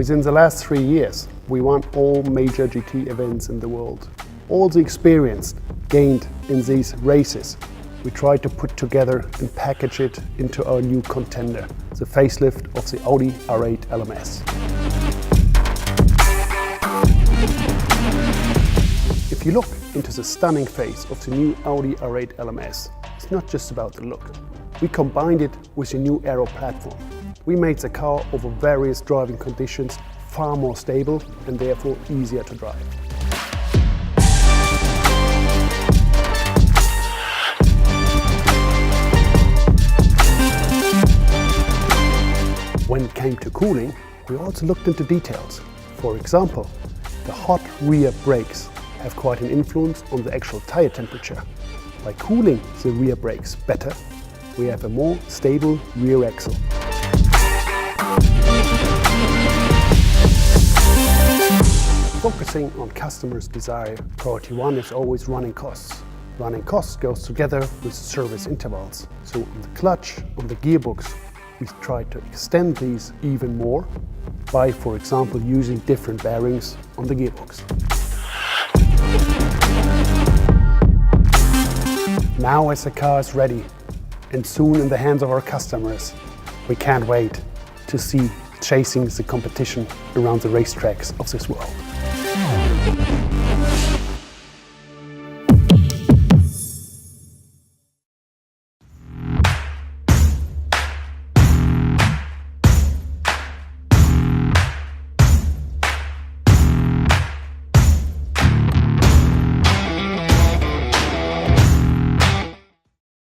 Within the last 3 years, we won all major GT events in the world. All the experience gained in these races, we tried to put together and package it into our new contender, the facelift of the Audi R8 LMS. If you look into the stunning face of the new Audi R8 LMS, it's not just about the look. We combined it with a new aero platform. We made the car over various driving conditions far more stable and therefore easier to drive. When it came to cooling, we also looked into details. For example, the hot rear brakes have quite an influence on the actual tire temperature. By cooling the rear brakes better, we have a more stable rear axle. Focusing on customers' desire, priority one is always running costs. Running costs goes together with service intervals. So on the clutch, on the gearbox, we try to extend these even more by, for example, using different bearings on the gearbox. Now as the car is ready and soon in the hands of our customers, we can't wait to see chasing the competition around the racetracks of this world.